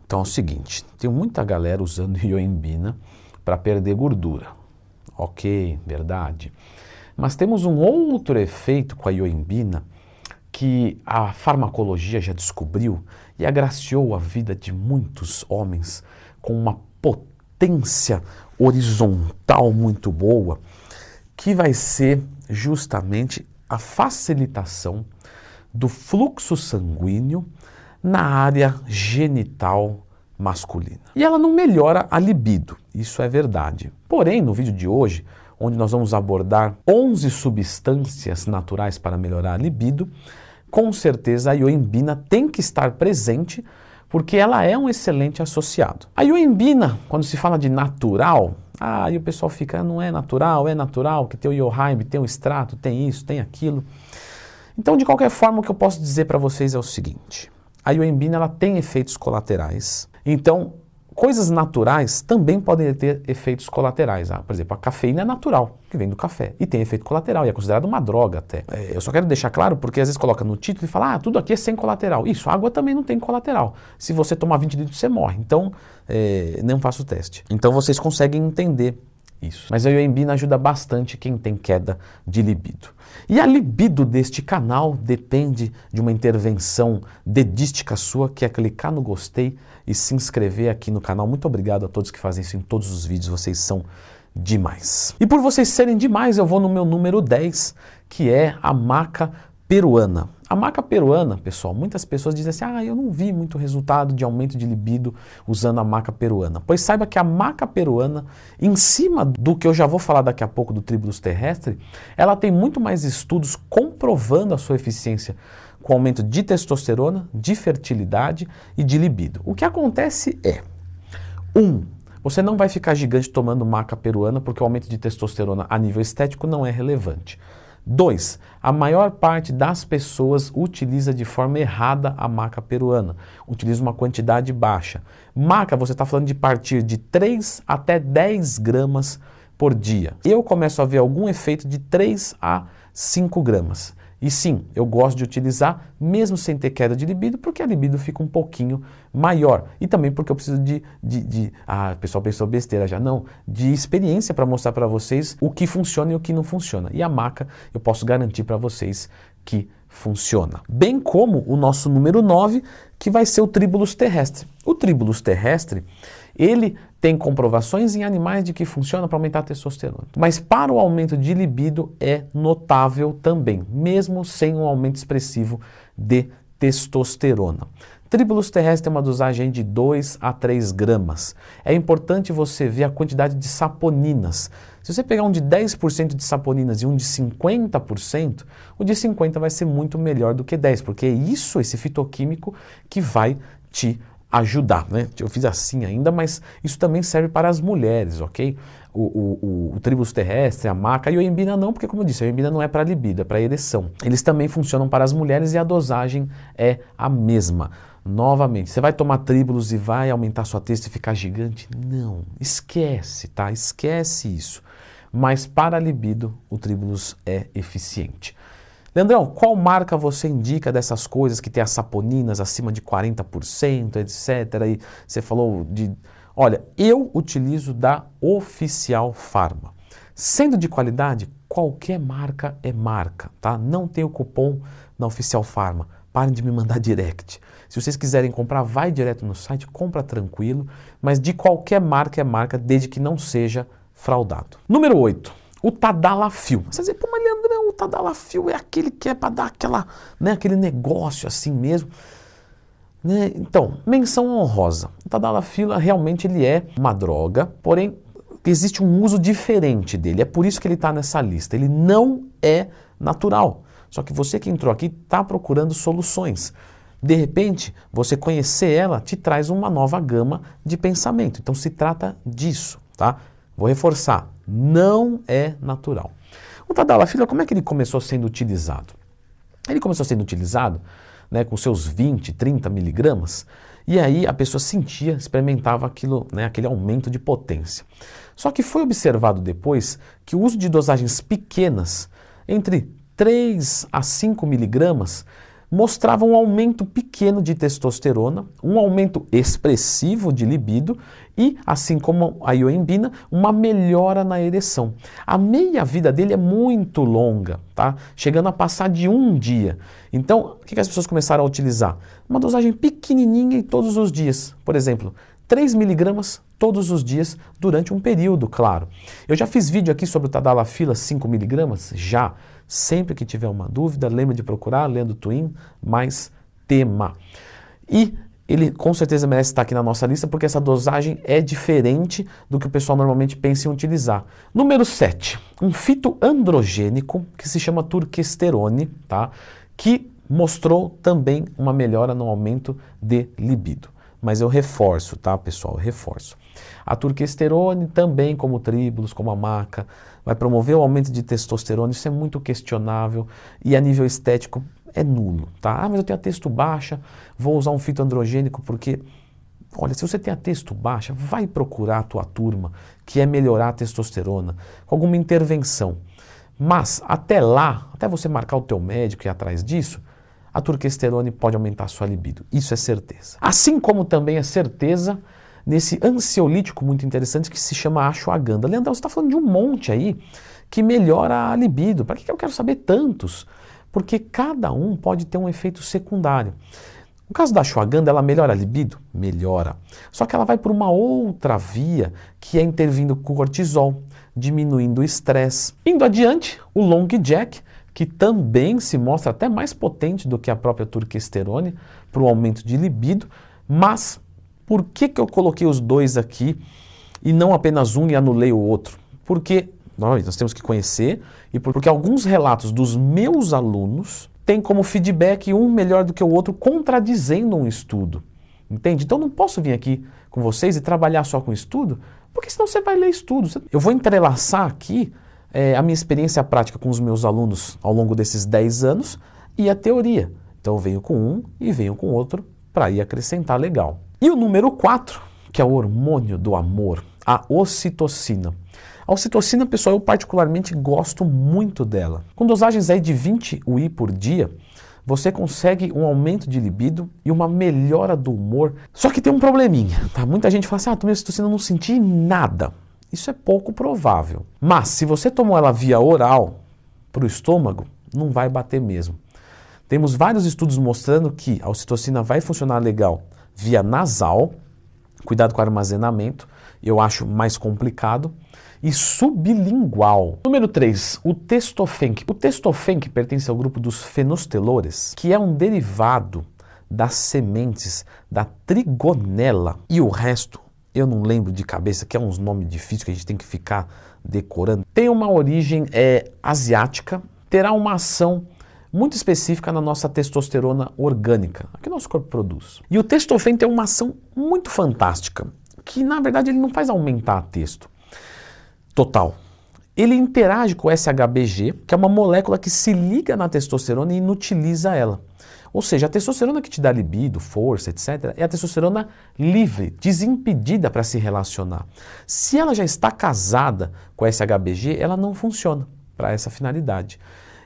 Então é o seguinte, tem muita galera usando ioimbina para perder gordura. Ok, verdade. Mas temos um outro efeito com a ioimbina que a farmacologia já descobriu e agraciou a vida de muitos homens com uma potência horizontal muito boa, que vai ser justamente a facilitação do fluxo sanguíneo na área genital masculina. E ela não melhora a libido, isso é verdade. Porém, no vídeo de hoje, onde nós vamos abordar 11 substâncias naturais para melhorar a libido, com certeza a ioimbina tem que estar presente, porque ela é um excelente associado. A ioimbina, quando se fala de natural, aí o pessoal fica, não é natural, que tem o iohime, tem o extrato, tem isso, tem aquilo. Então, de qualquer forma, o que eu posso dizer para vocês é o seguinte, a ioimbina ela tem efeitos colaterais, então coisas naturais também podem ter efeitos colaterais. Por exemplo, a cafeína é natural, que vem do café, e tem efeito colateral, e é considerado uma droga até. Eu só quero deixar claro, porque às vezes coloca no título e fala, tudo aqui é sem colateral. Isso, água também não tem colateral. Se você tomar 20 litros, você morre. Então, não faça o teste. Então vocês conseguem entender isso. Mas a ioimbina ajuda bastante quem tem queda de libido. E a libido deste canal depende de uma intervenção dedística sua, que é clicar no gostei e se inscrever aqui no canal. Muito obrigado a todos que fazem isso em todos os vídeos, vocês são demais. E por vocês serem demais, eu vou no meu número 10, que é a maca peruana. A maca peruana, pessoal, muitas pessoas dizem assim, eu não vi muito resultado de aumento de libido usando a maca peruana. Pois saiba que a maca peruana, em cima do que eu já vou falar daqui a pouco do tribulus terrestre, ela tem muito mais estudos comprovando a sua eficiência com aumento de testosterona, de fertilidade e de libido. O que acontece é, você não vai ficar gigante tomando maca peruana porque o aumento de testosterona a nível estético não é relevante. 2. A maior parte das pessoas utiliza de forma errada a maca peruana. Utiliza uma quantidade baixa. Maca, você está falando de partir de 3 até 10 gramas por dia. Eu começo a ver algum efeito de 3 a 5 gramas. E sim, eu gosto de utilizar, mesmo sem ter queda de libido, porque a libido fica um pouquinho maior. E também porque eu preciso o pessoal pensou besteira já, não, de experiência para mostrar para vocês o que funciona e o que não funciona. E a maca, eu posso garantir para vocês que funciona. Bem como o nosso número 9, que vai ser o tribulus terrestre. O tribulus terrestre, ele tem comprovações em animais de que funciona para aumentar a testosterona. Mas para o aumento de libido é notável também, mesmo sem um aumento expressivo de testosterona. Tribulus terrestre tem uma dosagem de 2 a 3 gramas. É importante você ver a quantidade de saponinas. Se você pegar um de 10% de saponinas e um de 50%, o de 50% vai ser muito melhor do que 10%, porque é isso, esse fitoquímico, que vai te ajudar, né? Eu fiz assim ainda, mas isso também serve para as mulheres, ok? O tribulus terrestre, a maca e a ioimbina não, porque como eu disse, a ioimbina não é para libido, é para ereção. Eles também funcionam para as mulheres e a dosagem é a mesma. Novamente, você vai tomar tribulus e vai aumentar sua testa e ficar gigante? Não, esquece, tá? Esquece isso. Mas para a libido, o tribulus é eficiente. Leandrão, qual marca você indica dessas coisas que tem as saponinas acima de 40%, etc. E você falou de... Olha, eu utilizo da Oficial Pharma. Sendo de qualidade, qualquer marca é marca, tá? Não tem o cupom na Oficial Pharma. Parem de me mandar direct. Se vocês quiserem comprar, vai direto no site, compra tranquilo, mas de qualquer marca é marca, desde que não seja fraudado. Número 8. O Tadalafil. Você vai dizer, mas Leandrão, o Tadalafil é aquele que é para dar aquela, né, aquele negócio assim mesmo. Né? Então, menção honrosa. O Tadalafil realmente ele é uma droga, porém existe um uso diferente dele. É por isso que ele está nessa lista. Ele não é natural. Só que você que entrou aqui está procurando soluções. De repente, você conhecer ela te traz uma nova gama de pensamento. Então se trata disso, tá? Vou reforçar, não é natural. O Tadalafil, como é que ele começou sendo utilizado? Ele começou sendo utilizado, né, com seus 20, 30 miligramas, e aí a pessoa sentia, experimentava aquilo, né, aquele aumento de potência. Só que foi observado depois que o uso de dosagens pequenas, entre 3 a 5 miligramas, mostravam um aumento pequeno de testosterona, um aumento expressivo de libido e, assim como a ioimbina, uma melhora na ereção. A meia-vida dele é muito longa, tá? Chegando a passar de 1 dia. Então, o que as pessoas começaram a utilizar? Uma dosagem pequenininha e todos os dias. Por exemplo, 3 miligramas todos os dias durante um período, claro. Eu já fiz vídeo aqui sobre o Tadalafila 5 miligramas, já. Sempre que tiver uma dúvida, lembre de procurar, lendo Twin, mais tema. E ele com certeza merece estar aqui na nossa lista, porque essa dosagem é diferente do que o pessoal normalmente pensa em utilizar. Número 7, um fitoandrogênico que se chama turquesterone, tá? Que mostrou também uma melhora no aumento de libido. Mas eu reforço, tá, pessoal? Eu reforço. A turquesterone também, como o tríbulos, como a maca, vai promover o aumento de testosterona. Isso é muito questionável e a nível estético é nulo, tá? Ah, mas eu tenho a testo baixa, vou usar um fitoandrogênico porque... Olha, se você tem a testo baixa, vai procurar a tua turma, que é melhorar a testosterona, com alguma intervenção. Mas, até lá, até você marcar o teu médico e ir atrás disso, a turquesterone pode aumentar a sua libido. Isso é certeza. Assim como também é certeza nesse ansiolítico muito interessante que se chama ashwagandha. Leandrão, você está falando de um monte aí que melhora a libido. Para que eu quero saber tantos? Porque cada um pode ter um efeito secundário. No caso da ashwagandha, ela melhora a libido? Melhora. Só que ela vai por uma outra via, que é intervindo com o cortisol, diminuindo o estresse. Indo adiante, o long jack, que também se mostra até mais potente do que a própria turquesterone para o aumento de libido, mas por que eu coloquei os dois aqui e não apenas um e anulei o outro? Porque nós temos que conhecer e porque alguns relatos dos meus alunos têm como feedback um melhor do que o outro, contradizendo um estudo, entende? Então não posso vir aqui com vocês e trabalhar só com estudo, porque senão você vai ler estudo. Eu vou entrelaçar aqui a minha experiência prática com os meus alunos ao longo desses 10 anos e a teoria. Então eu venho com um e venho com outro para ir acrescentar legal. E o número 4, que é o hormônio do amor, a ocitocina. A ocitocina, pessoal, eu particularmente gosto muito dela. Com dosagens aí de 20 UI por dia, você consegue um aumento de libido e uma melhora do humor. Só que tem um probleminha, tá? Muita gente fala assim, tomei ocitocina e não senti nada. Isso é pouco provável. Mas se você tomou ela via oral para o estômago, não vai bater mesmo. Temos vários estudos mostrando que a ocitocina vai funcionar legal via nasal, cuidado com o armazenamento, eu acho mais complicado, e sublingual. Número 3, o testofenc. O testofenc pertence ao grupo dos fenostelores, que é um derivado das sementes da trigonela. E o resto, eu não lembro de cabeça, que é uns nomes difíceis que a gente tem que ficar decorando. Tem uma origem asiática, terá uma ação muito específica na nossa testosterona orgânica, a que o nosso corpo produz. E o testofenc tem uma ação muito fantástica, que na verdade ele não faz aumentar a testo total. Ele interage com o SHBG, que é uma molécula que se liga na testosterona e inutiliza ela. Ou seja, a testosterona que te dá libido, força, etc., é a testosterona livre, desimpedida para se relacionar. Se ela já está casada com o SHBG, ela não funciona para essa finalidade.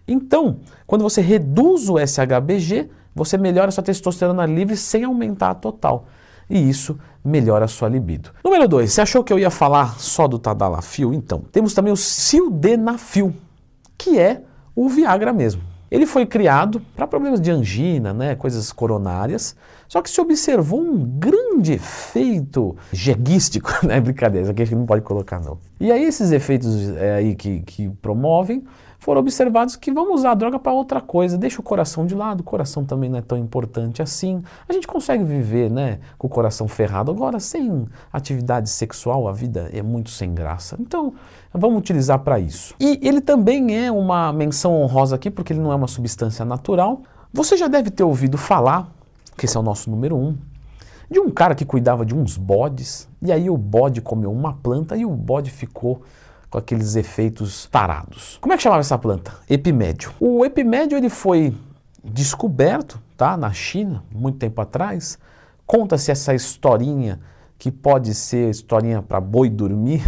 Então, quando você reduz o SHBG, você melhora a sua testosterona livre sem aumentar a total. E isso melhora a sua libido. Número 2, você achou que eu ia falar só do Tadalafil? Então, temos também o Sildenafil, que é o Viagra mesmo. Ele foi criado para problemas de angina, né, coisas coronárias, só que se observou um grande efeito jeguístico, né, brincadeira, aqui a gente não pode colocar não. E aí esses efeitos aí que promovem, foram observados que vamos usar a droga para outra coisa, deixa o coração de lado, o coração também não é tão importante assim, a gente consegue viver, né, com o coração ferrado, agora sem atividade sexual a vida é muito sem graça, então vamos utilizar para isso. E ele também é uma menção honrosa aqui, porque ele não é uma substância natural. Você já deve ter ouvido falar, que esse é o nosso número 1, de um cara que cuidava de uns bodes, e aí o bode comeu uma planta e o bode ficou com aqueles efeitos tarados. Como é que chamava essa planta? Epimédio. O epimédio ele foi descoberto, tá, na China, muito tempo atrás. Conta-se essa historinha, que pode ser historinha para boi dormir,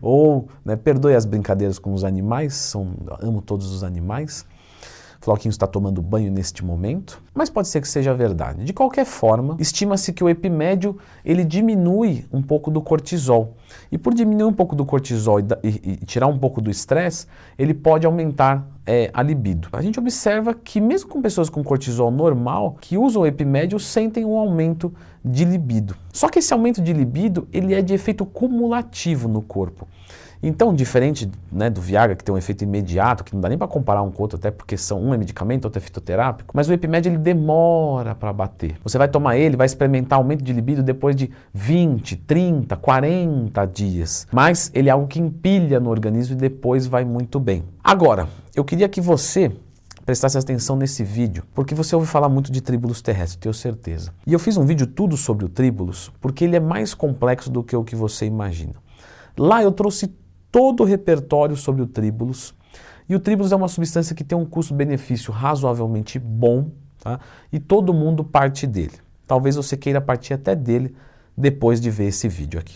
ou, né, perdoe as brincadeiras com os animais, amo todos os animais. Floquinho está tomando banho neste momento, mas pode ser que seja verdade. De qualquer forma, estima-se que o epimédio ele diminui um pouco do cortisol. E por diminuir um pouco do cortisol e tirar um pouco do estresse, ele pode aumentar a libido. A gente observa que mesmo com pessoas com cortisol normal, que usam o epimédio, sentem um aumento de libido. Só que esse aumento de libido, ele é de efeito cumulativo no corpo. Então, diferente, né, do Viagra, que tem um efeito imediato, que não dá nem para comparar um com o outro, até porque um é medicamento, outro é fitoterápico, mas o epimédio ele demora para bater. Você vai tomar ele, vai experimentar aumento de libido depois de 20, 30, 40 dias. Mas ele é algo que empilha no organismo e depois vai muito bem. Agora, eu queria que você prestasse atenção nesse vídeo, porque você ouve falar muito de tríbulos terrestres, tenho certeza. E eu fiz um vídeo tudo sobre o tríbulos, porque ele é mais complexo do que o que você imagina. Lá eu trouxe todo o repertório sobre o tríbulos, e o tríbulos é uma substância que tem um custo-benefício razoavelmente bom, tá? E todo mundo parte dele. Talvez você queira partir até dele depois de ver esse vídeo aqui.